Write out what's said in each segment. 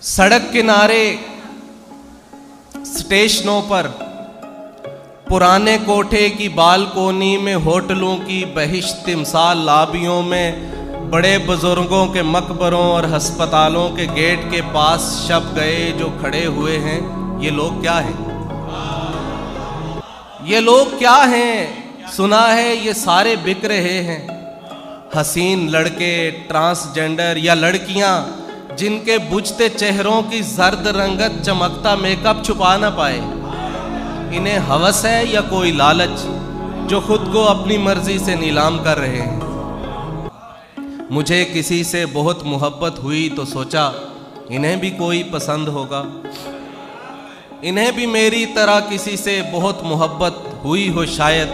सड़क किनारे, स्टेशनों पर, पुराने कोठे की बालकोनी में, होटलों की बहिश्त तिमसाल लाबियों में, बड़े बुजुर्गों के मकबरों और हस्पतालों के गेट के पास शब गए जो खड़े हुए हैं, ये लोग क्या हैं? ये लोग क्या हैं? सुना है ये सारे बिक रहे हैं। हसीन लड़के, ट्रांसजेंडर या लड़कियां जिनके बुझते चेहरों की जर्द रंगत चमकता मेकअप छुपा ना पाए। इन्हें हवस है या कोई लालच जो खुद को अपनी मर्जी से नीलाम कर रहे हैं। मुझे किसी से बहुत मोहब्बत हुई तो सोचा इन्हें भी कोई पसंद होगा, इन्हें भी मेरी तरह किसी से बहुत मोहब्बत हुई हो शायद,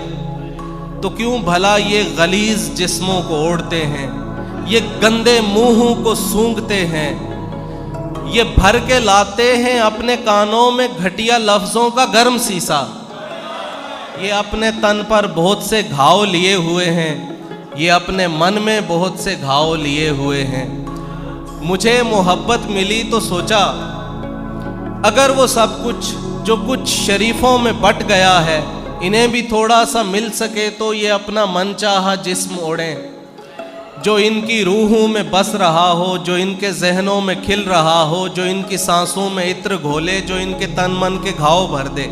तो क्यों भला ये गलीज जिस्मों को ओढ़ते हैं, ये गंदे मुंहों को सूंघते हैं, ये भर के लाते हैं अपने कानों में घटिया लफ्जों का गर्म सीसा। ये अपने तन पर बहुत से घाव लिए हुए हैं, ये अपने मन में बहुत से घाव लिए हुए हैं। मुझे मोहब्बत मिली तो सोचा अगर वो सब कुछ जो कुछ शरीफों में बट गया है इन्हें भी थोड़ा सा मिल सके तो ये अपना मनचाहा जिस्म ओढ़ें, जो इनकी रूहों में बस रहा हो, जो इनके जहनों में खिल रहा हो, जो इनकी सांसों में इत्र घोले, जो इनके तन मन के घाव भर दे।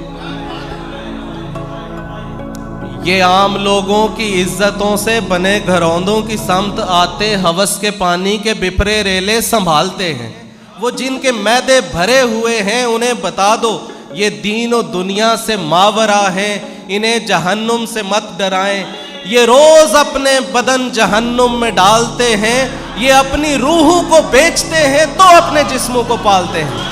ये आम लोगों की इज्जतों से बने घरौंदों की समत आते हवस के पानी के बिपरे रेले संभालते हैं। वो जिनके मैदे भरे हुए हैं उन्हें बता दो ये दीन और दुनिया से मावरा है, इन्हें जहन्नुम से मत डराएं। ये रोज अपने बदन जहन्नुम में डालते हैं, ये अपनी रूहों को बेचते हैं तो अपने जिस्मों को पालते हैं।